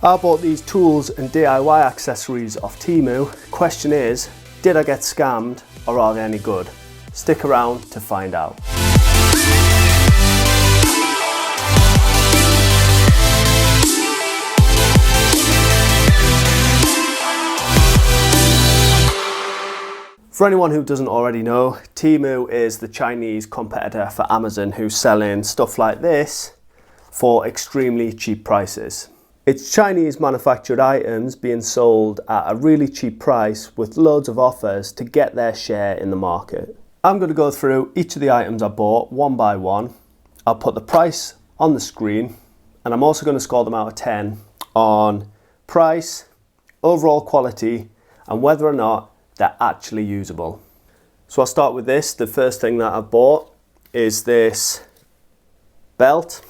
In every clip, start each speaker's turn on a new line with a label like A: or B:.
A: I bought these tools and DIY accessories off TEMU. Question is, did I get scammed or are they any good? Stick around to find out. For anyone who doesn't already know, TEMU is the Chinese competitor for Amazon who's selling stuff like this for extremely cheap prices. It's Chinese manufactured items being sold at a really cheap price with loads of offers to get their share in the market. I'm going to go through each of the items I bought one by one. I'll put the price on the screen and I'm also going to score them out of 10 on price, overall quality and whether or not they're actually usable. So I'll start with this. The first thing that I've bought is this belt.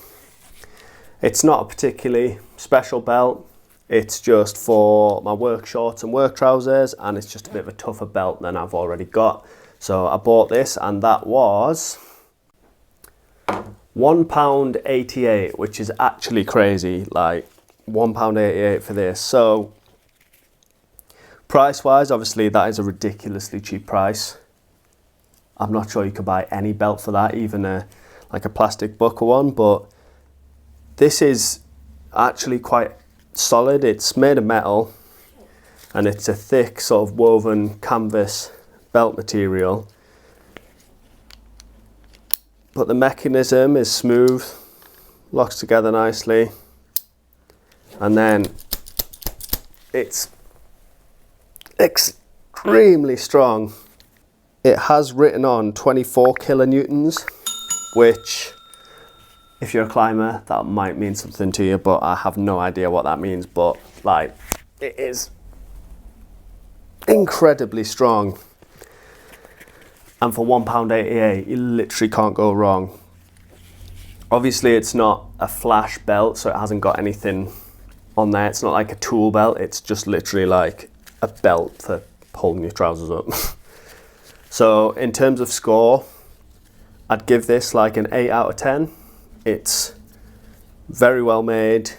A: It's not a particularly special belt. It's just for my work shorts and work trousers, and it's just a bit of a tougher belt than I've already got. So I bought this and that was £1.88, which is actually crazy, like £1.88 for this. So price wise, obviously that is a ridiculously cheap price. I'm not sure you could buy any belt for that, even like a plastic buckle one, but this is actually quite solid. It's made of metal and it's a thick sort of woven canvas belt material. But the mechanism is smooth, locks together nicely, and then it's extremely strong. It has written on 24 kilonewtons, which if you're a climber that might mean something to you, but I have no idea what that means. But like, it is incredibly strong, and for £1.88 you literally can't go wrong. Obviously it's not a flash belt, so it hasn't got anything on there. It's not like a tool belt, it's just literally like a belt for holding your trousers up. So in terms of score, I'd give this like an 8 out of 10. It's very well made.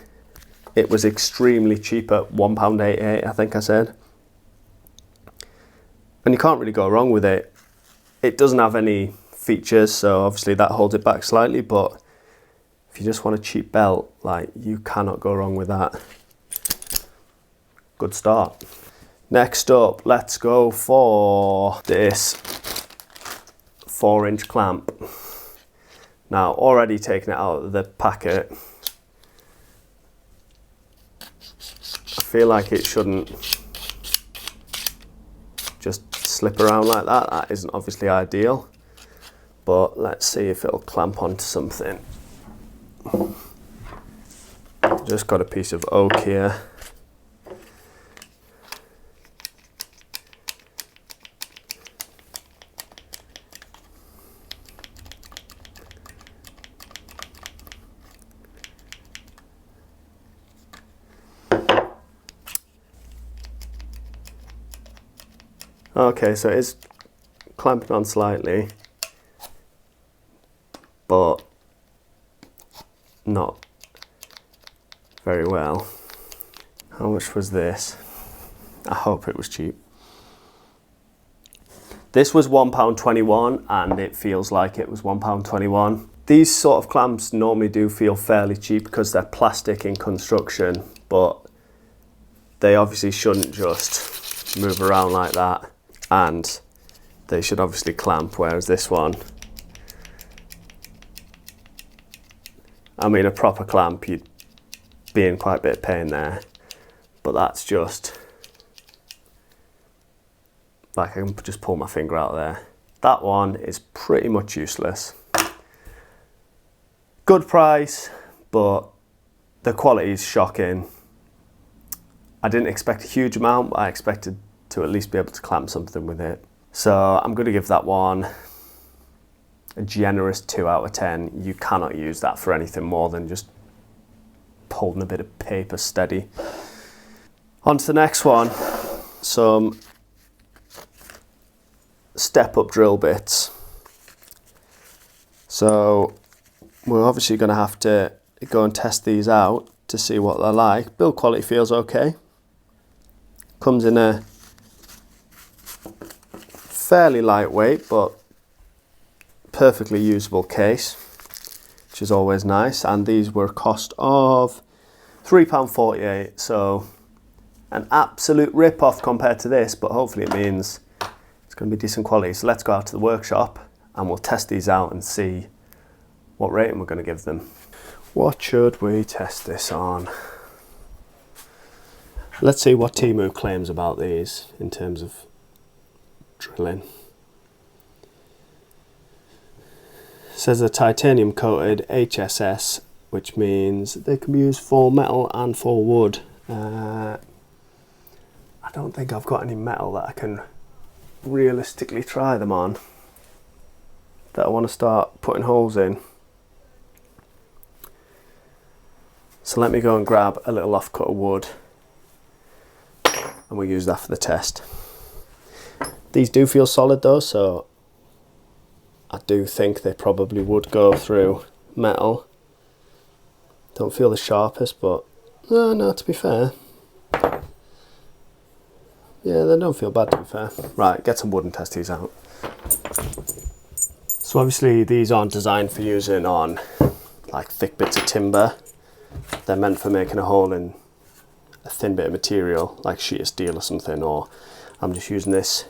A: It was extremely cheap at £1.88, I think I said. And you can't really go wrong with it. It doesn't have any features, so obviously that holds it back slightly, but if you just want a cheap belt, like, you cannot go wrong with that. Good start. Next up, let's go for this 4-inch clamp. Now, already taking it out of the packet, I feel like it shouldn't just slip around like that. That isn't obviously ideal, but let's see if it'll clamp onto something. Just got a piece of oak here. Okay, so it is clamping on slightly, but not very well. How much was this? I hope it was cheap. This was £1.21 and it feels like it was £1.21. These sort of clamps normally do feel fairly cheap because they're plastic in construction, but they obviously shouldn't just move around like that. And they should obviously clamp, whereas this one, I mean, a proper clamp, you'd be in quite a bit of pain there, but that's just, like, I can just pull my finger out there. That one is pretty much useless. Good price, but the quality is shocking. I didn't expect a huge amount, but I expected to at least be able to clamp something with it. So I'm going to give that one a generous 2 out of 10. You cannot use that for anything more than just holding a bit of paper steady. On to the next one, some step-up drill bits. So we're obviously going to have to go and test these out to see what they're like. Build quality feels okay. Comes in a fairly lightweight but perfectly usable case, which is always nice. And these were a cost of £3.48, so an absolute rip-off compared to this, but hopefully it means it's going to be decent quality. So let's go out to the workshop and we'll test these out and see what rating we're going to give them. What should we test this on? Let's see what TEMU claims about these in terms of drilling. It says a titanium coated HSS, which means they can be used for metal and for wood. I don't think I've got any metal that I can realistically try them on, that I want to start putting holes in. So let me go and grab a little offcut of wood and we'll use that for the test. These do feel solid though, so I do think they probably would go through metal. Don't feel the sharpest, but no, to be fair. Yeah, they don't feel bad, to be fair. Right, get some wood and test these out. So obviously these aren't designed for using on like thick bits of timber. They're meant for making a hole in a thin bit of material like sheet of steel or something, or I'm just using this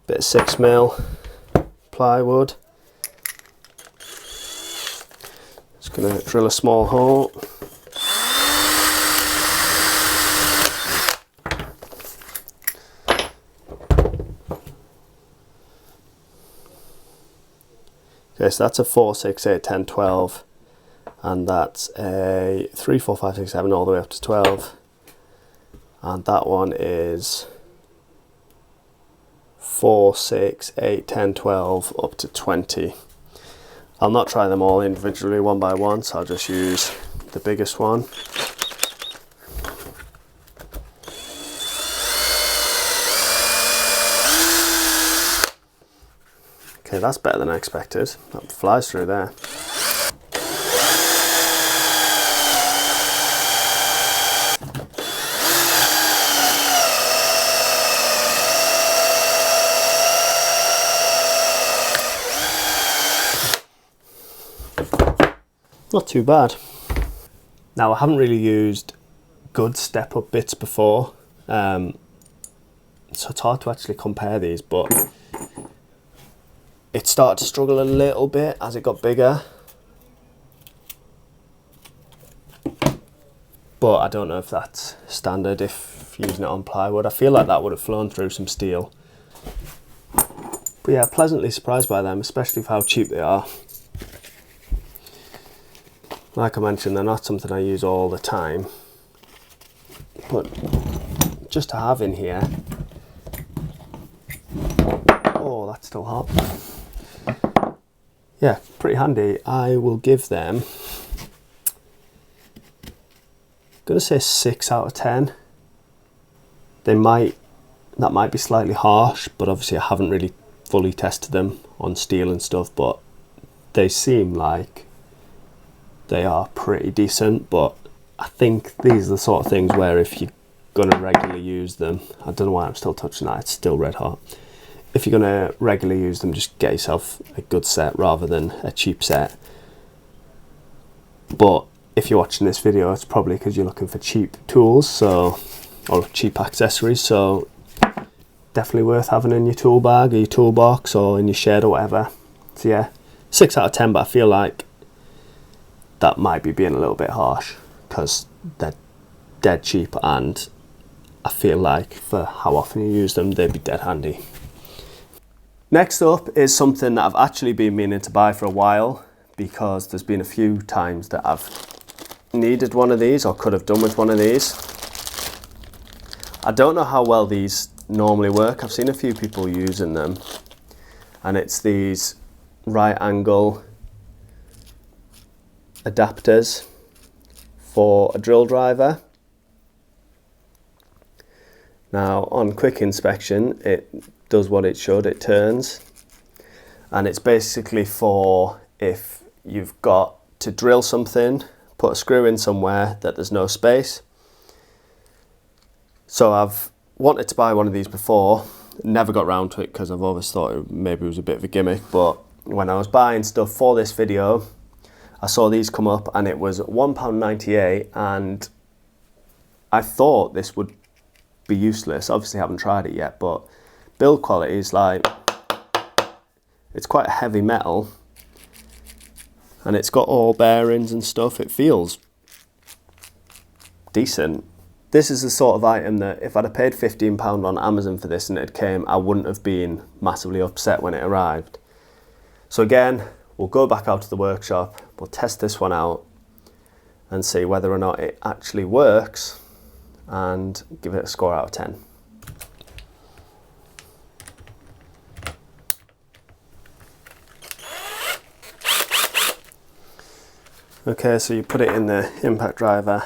A: bit of 6mm plywood. Just going to drill a small hole. Okay, so that's a 4, 6, 8, 10, 12, and that's a 3, 4, 5, 6, 7 all the way up to 12, and that one is 4, 6, 8, 10, 12 up to 20. I'll not try them all individually one by one, so I'll just use the biggest one. Okay, that's better than I expected. That flies through there. Not too bad. Now, I haven't really used good step-up bits before, so it's hard to actually compare these, but it started to struggle a little bit as it got bigger. But I don't know if that's standard if using it on plywood. I feel like that would have flown through some steel. But yeah, pleasantly surprised by them, especially for how cheap they are. Like I mentioned, they're not something I use all the time, but just to have in here. Oh, that's still hot. Yeah, pretty handy. I will give them, I'm gonna say 6 out of 10. That might be slightly harsh, but obviously I haven't really fully tested them on steel and stuff, but they seem like they are pretty decent. But I think these are the sort of things where if you're gonna regularly use them, I don't know why I'm still touching that, it's still red hot. If you're gonna regularly use them, just get yourself a good set rather than a cheap set. But if you're watching this video, it's probably because you're looking for cheap tools, or cheap accessories, so definitely worth having in your tool bag or your toolbox or in your shed or whatever. So yeah, 6 out of 10, but I feel like that might be being a little bit harsh because they're dead cheap, and I feel like for how often you use them, they'd be dead handy. Next up is something that I've actually been meaning to buy for a while, because there's been a few times that I've needed one of these or could have done with one of these. I don't know how well these normally work. I've seen a few people using them, and it's these right angle adapters for a drill driver. Now, on quick inspection, it does what it should, it turns, and it's basically for if you've got to drill something, put a screw in somewhere that there's no space. So I've wanted to buy one of these before, never got round to it because I've always thought maybe it was a bit of a gimmick, but when I was buying stuff for this video, I saw these come up and it was £1.98, and I thought this would be useless. Obviously I haven't tried it yet, but build quality is like, it's quite a heavy metal and it's got all bearings and stuff. It feels decent. This is the sort of item that if I'd have paid £15 on Amazon for this and it came, I wouldn't have been massively upset when it arrived. So again, we'll go back out to the workshop, we'll test this one out and see whether or not it actually works and give it a score out of 10. Okay, so you put it in the impact driver.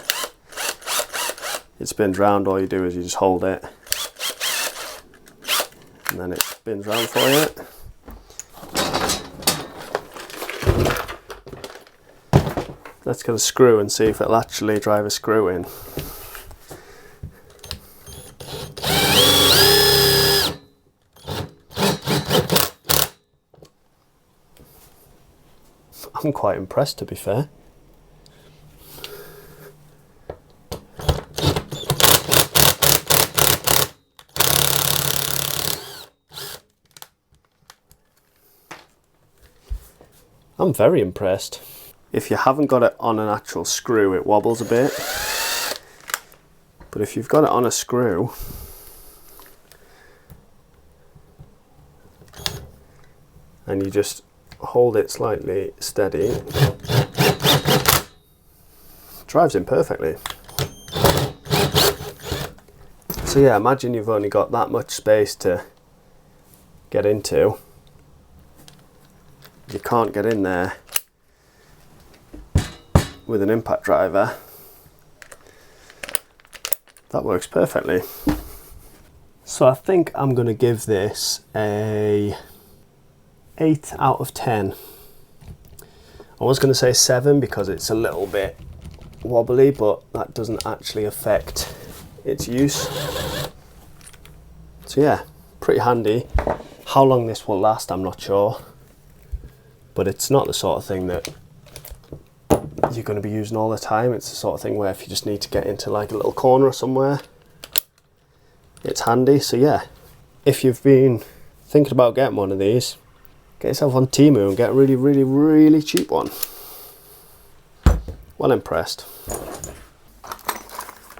A: It spins round, all you do is you just hold it and then it spins round for you. Let's get a screw and see if it'll actually drive a screw in. I'm quite impressed, to be fair. I'm very impressed. If you haven't got it on an actual screw, it wobbles a bit. But if you've got it on a screw, and you just hold it slightly steady, it drives in perfectly. So yeah, imagine you've only got that much space to get into. You can't get in there with an impact driver. That works perfectly. So I think I'm going to give this a 8 out of 10. I was going to say 7 because it's a little bit wobbly, but that doesn't actually affect its use. So yeah, pretty handy. How long this will last, I'm not sure. But it's not the sort of thing that you're going to be using all the time. It's the sort of thing where if you just need to get into like a little corner or somewhere, it's handy. So yeah, if you've been thinking about getting one of these, get yourself on TEMU and get a really, really, really cheap one. Well impressed.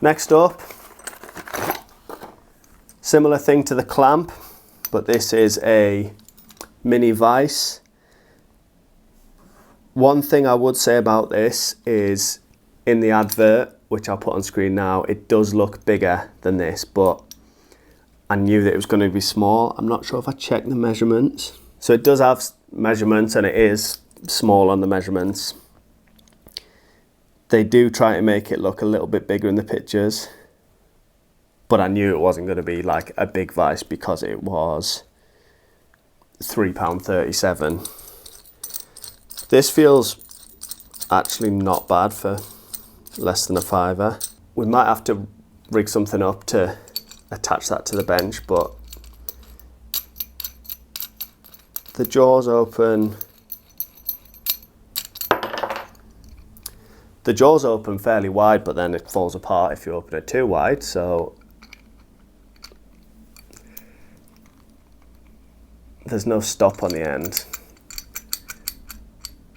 A: Next up, similar thing to the clamp, but this is a mini vise. One thing I would say about this is in the advert, which I'll put on screen now, it does look bigger than this, but I knew that it was going to be small. I'm not sure if I checked the measurements. So it does have measurements and it is small on the measurements. They do try to make it look a little bit bigger in the pictures, but I knew it wasn't going to be like a big vise because it was £3.37. This feels actually not bad for less than a fiver. We might have to rig something up to attach that to the bench, but the jaws open. The jaws open fairly wide, but then it falls apart if you open it too wide. So there's no stop on the end.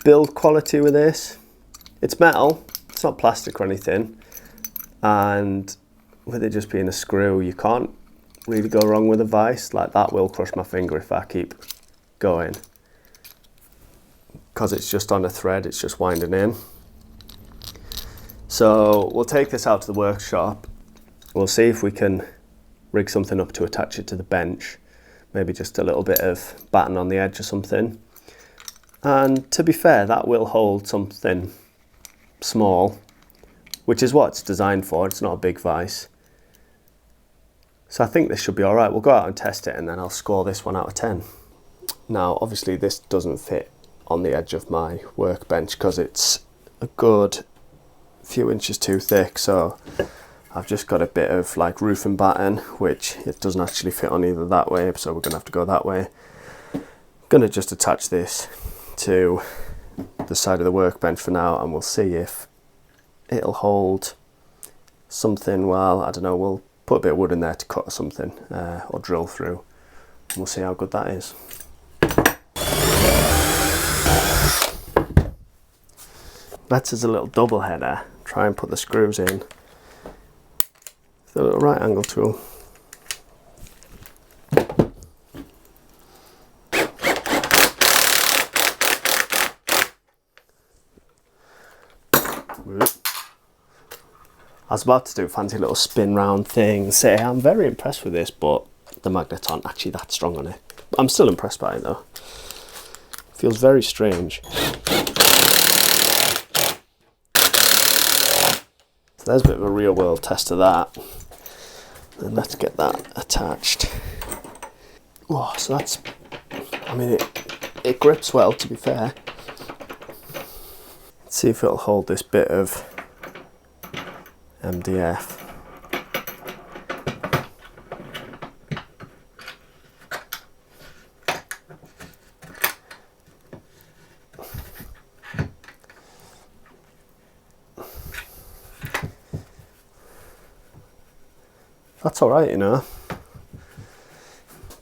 A: Build quality with this, it's metal, it's not plastic or anything, and with it just being a screw, you can't really go wrong with a vise. Like that will crush my finger if I keep going, because it's just on a thread, it's just winding in. So we'll take this out to the workshop, we'll see if we can rig something up to attach it to the bench, maybe just a little bit of batten on the edge or something. And to be fair, that will hold something small, which is what it's designed for. It's not a big vise. So I think this should be all right. We'll go out and test it and then I'll score this one out of 10. Now, obviously this doesn't fit on the edge of my workbench because it's a good few inches too thick, so I've just got a bit of like roofing batten, which it doesn't actually fit on either that way, so we're gonna have to go that way. I'm gonna just attach this to the side of the workbench for now, and we'll see if it'll hold something. Well, I don't know, we'll put a bit of wood in there to cut or something, or drill through, and we'll see how good that is. That's as a little double header. Try and put the screws in with a little right angle tool. I was about to do a fancy little spin round thing, say I'm very impressed with this, but the magnets aren't actually that strong on it. I'm still impressed by it though. Feels very strange. So there's a bit of a real world test of that. And let's get that attached. Oh, so that's, I mean, it grips well, to be fair. Let's see if it'll hold this bit of MDF. That's all right, you know.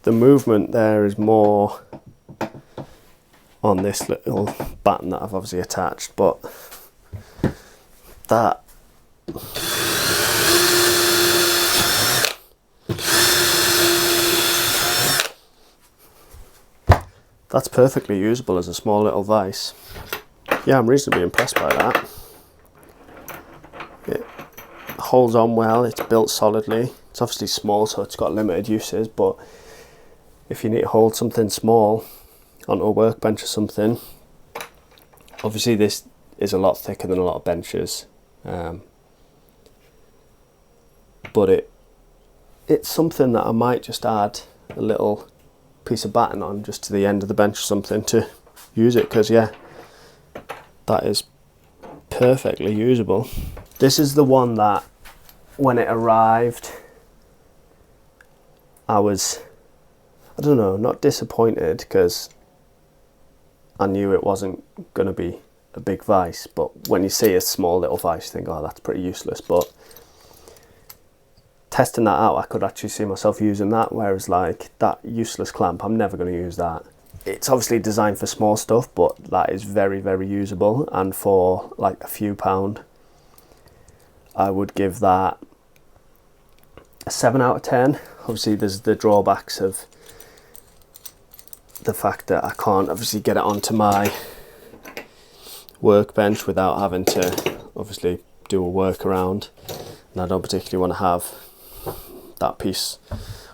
A: The movement there is more on this little batten that I've obviously attached, but that that's perfectly usable as a small little vise. Yeah, I'm reasonably impressed by that. It holds on well, it's built solidly. It's obviously small, so it's got limited uses, but if you need to hold something small onto a workbench or something, obviously this is a lot thicker than a lot of benches, but it's something that I might just add a little piece of batten on just to the end of the bench or something to use it, because yeah, that is perfectly usable. This is the one that when it arrived I was, I don't know, not disappointed, because I knew it wasn't going to be a big vise, but when you see a small little vise you think, oh, that's pretty useless. But testing that out, I could actually see myself using that, whereas like that useless clamp, I'm never going to use that. It's obviously designed for small stuff, but that is very, very usable, and for like a few pound I would give that a 7 out of 10. Obviously there's the drawbacks of the fact that I can't obviously get it onto my workbench without having to obviously do a workaround, and I don't particularly want to have that piece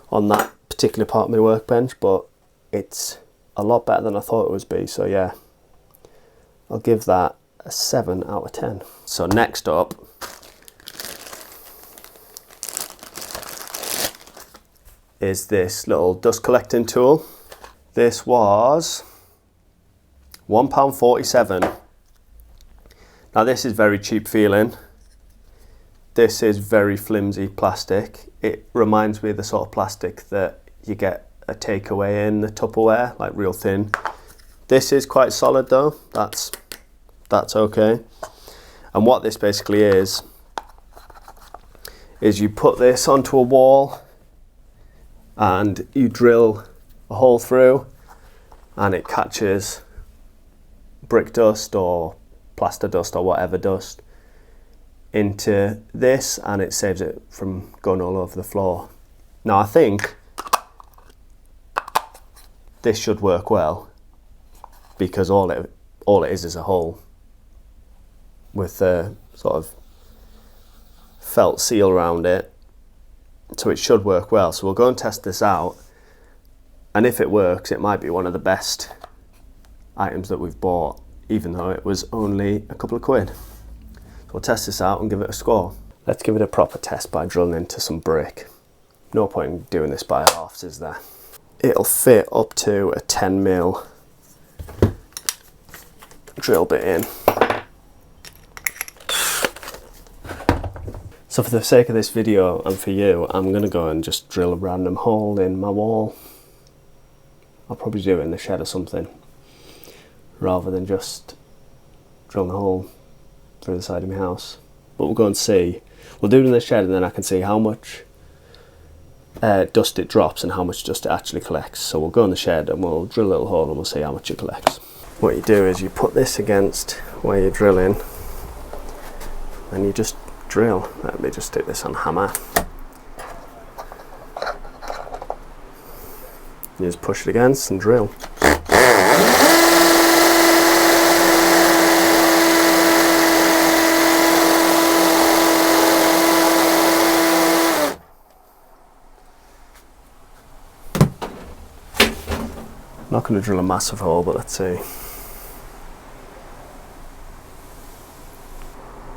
A: on that particular part of my workbench, but it's a lot better than I thought it would be. So yeah, I'll give that a 7 out of 10. So next up is this little dust collecting tool. This was £1.47. Now this is very cheap feeling. This is very flimsy plastic. It reminds me of the sort of plastic that you get a takeaway in the Tupperware, like real thin. This is quite solid though, that's okay. And what this basically is you put this onto a wall and you drill a hole through, and it catches brick dust or plaster dust or whatever dust into this, and it saves it from going all over the floor. Now I think this should work well, because all it is a hole with a sort of felt seal around it, so it should work well. So we'll go and test this out, and if it works, it might be one of the best items that we've bought, even though it was only a couple of quid. So we'll test this out and give it a score. Let's give it a proper test by drilling into some brick. No point in doing this by halves, is there? It'll fit up to a 10mm drill bit in. So for the sake of this video and for you, I'm going to go and just drill a random hole in my wall. I'll probably do it in the shed or something, rather than just drilling a hole through the side of my house. But we'll go and see. We'll do it in the shed and then I can see how much dust it drops and how much dust it actually collects. So we'll go in the shed and we'll drill a little hole and we'll see how much it collects. What you do is you put this against where you're drilling and you just drill. Let me just do this on hammer. You just push it against and drill. I'm not going to drill a massive hole, but let's see.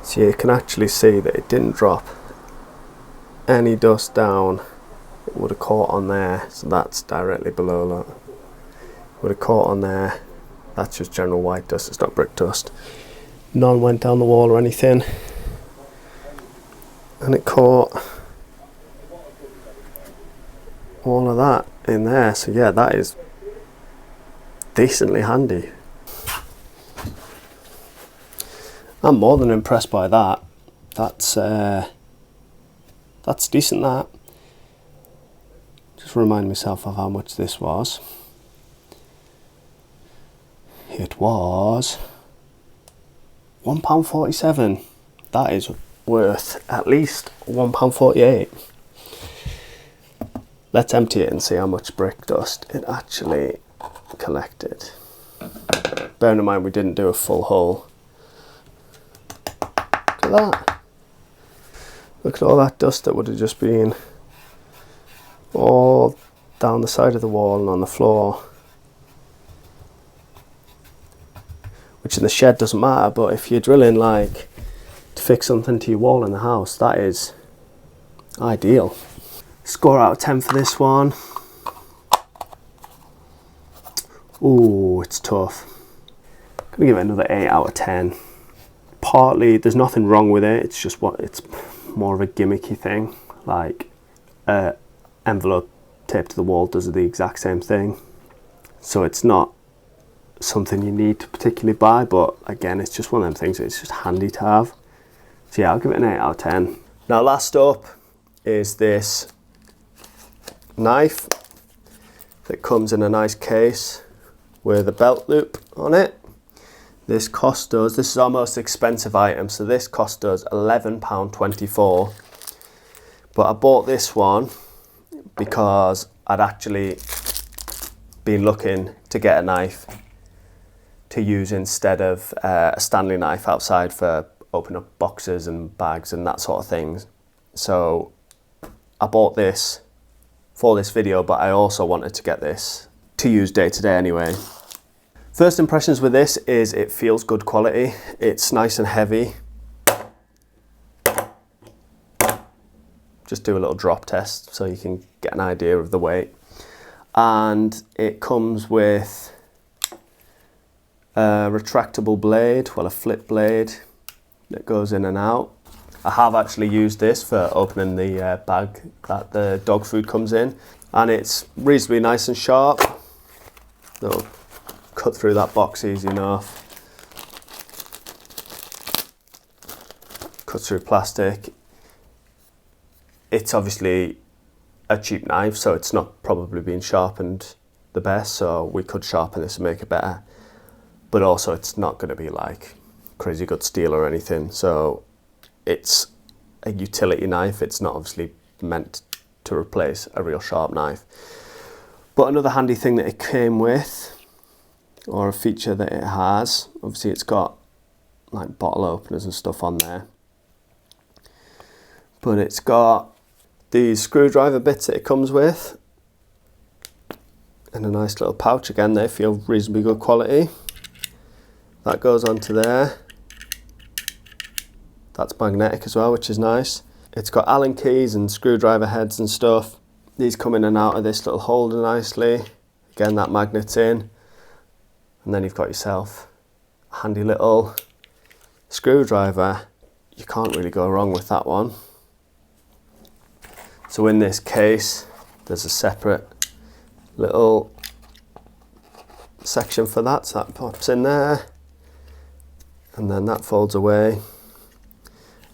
A: So you can actually see that it didn't drop any dust down. It would have caught on there, so that's directly below that. Would have caught on there. That's just general white dust, it's not brick dust. None went down the wall or anything. And it caught all of that in there. So yeah, that is decently handy. I'm more than impressed by that. That's decent, that. Just remind myself of how much this was. It was £1.47. That is worth at least £1.48. Let's empty it and see how much brick dust it actually collected. Bearing in mind we didn't do a full hole. Look at that. Look at all that dust that would have just been all down the side of the wall and on the floor. Which in the shed doesn't matter, but if you're drilling like to fix something to your wall in the house, that is ideal. Score out of 10 for this one. Ooh, it's tough. I'm gonna give it another 8 out of 10. Partly, there's nothing wrong with it. It's just it's more of a gimmicky thing. Like envelope taped to the wall does the exact same thing. So it's not something you need to particularly buy, but again, it's just one of them things that it's just handy to have. So yeah, I'll give it an 8 out of 10. Now last up is this knife that comes in a nice case with a belt loop on it. This cost us, this is our most expensive item, so this cost us £11.24. But I bought this one because I'd actually been looking to get a knife to use instead of a Stanley knife outside for opening up boxes and bags and that sort of things. So I bought this for this video, but I also wanted to get this to use day to day anyway. First impressions with this is it feels good quality. It's nice and heavy. Just do a little drop test so you can get an idea of the weight. And it comes with a retractable blade, well, a flip blade that goes in and out. I have actually used this for opening the bag that the dog food comes in, and it's reasonably nice and sharp. It'll cut through that box easy enough. Cuts through plastic. It's obviously a cheap knife, so it's not probably been sharpened the best, so we could sharpen this and make it better. But also it's not going to be like crazy good steel or anything, so it's a utility knife. It's not obviously meant to replace a real sharp knife. But another handy thing that it came with, or a feature that it has, obviously it's got like bottle openers and stuff on there, but it's got these screwdriver bits that it comes with in a nice little pouch. Again, they feel reasonably good quality. That goes onto there. That's magnetic as well, which is nice. It's got Allen keys and screwdriver heads and stuff. These come in and out of this little holder nicely. Again, that magnet's in. And then you've got yourself a handy little screwdriver. You can't really go wrong with that one. So in this case, there's a separate little section for that, so that pops in there, and then that folds away.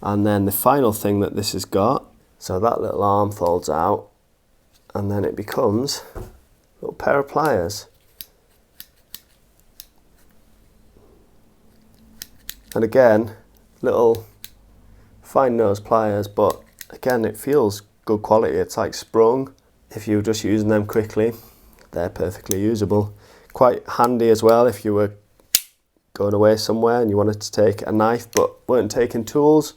A: And then the final thing that this has got, so that little arm folds out, and then it becomes a little pair of pliers. And again, little fine nose pliers, but again, it feels good quality. It's like sprung. If you're just using them quickly, they're perfectly usable. Quite handy as well if you were going away somewhere and you wanted to take a knife but weren't taking tools.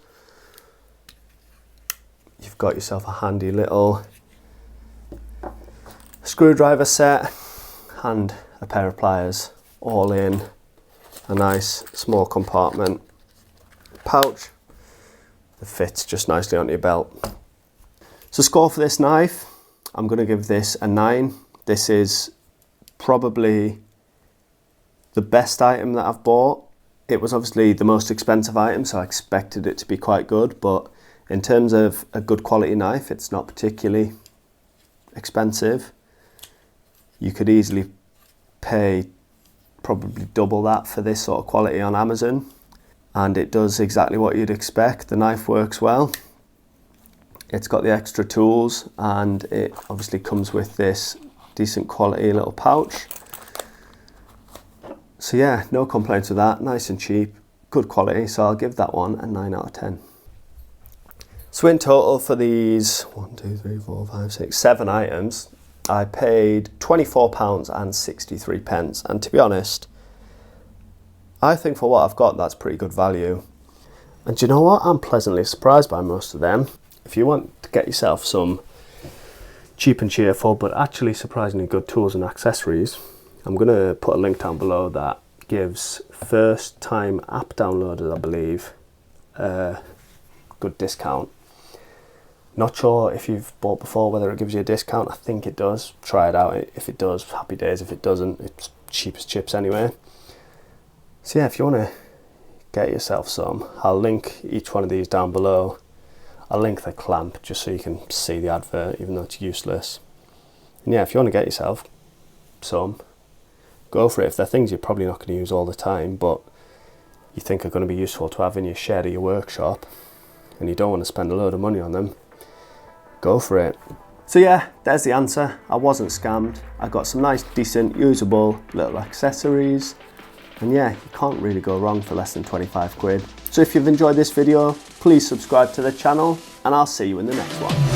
A: You've got yourself a handy little screwdriver set and a pair of pliers, all in a nice small compartment pouch that fits just nicely onto your belt. So score for this knife, I'm going to give this a 9. This is probably the best item that I've bought. It was obviously the most expensive item, so I expected it to be quite good, but in terms of a good quality knife, it's not particularly expensive. You could easily pay probably double that for this sort of quality on Amazon, and it does exactly what you'd expect. The knife works well. It's got the extra tools, and it obviously comes with this decent quality little pouch. So yeah, no complaints with that. Nice and cheap, good quality. So I'll give that one a 9 out of 10. So in total for these 1, 2, 3, 4, 5, 6, 7 items, I paid £24.63, and to be honest, I think for what I've got, that's pretty good value. And do you know what? I'm pleasantly surprised by most of them. If you want to get yourself some cheap and cheerful, but actually surprisingly good tools and accessories, I'm going to put a link down below that gives first time app downloaders, I believe, a good discount. Not sure if you've bought before whether it gives you a discount. I think it does. Try it out. If it does, happy days. If it doesn't, it's cheap as chips anyway. So yeah, if you want to get yourself some, I'll link each one of these down below. I'll link the clamp just so you can see the advert, even though it's useless. And yeah, if you want to get yourself some, go for it. If they're things you're probably not going to use all the time, but you think are going to be useful to have in your shed or your workshop, and you don't want to spend a load of money on them, go for it. So yeah, there's the answer. I wasn't scammed. I got some nice, decent, usable little accessories. And yeah, you can't really go wrong for less than 25 quid. So if you've enjoyed this video, please subscribe to the channel, and I'll see you in the next one.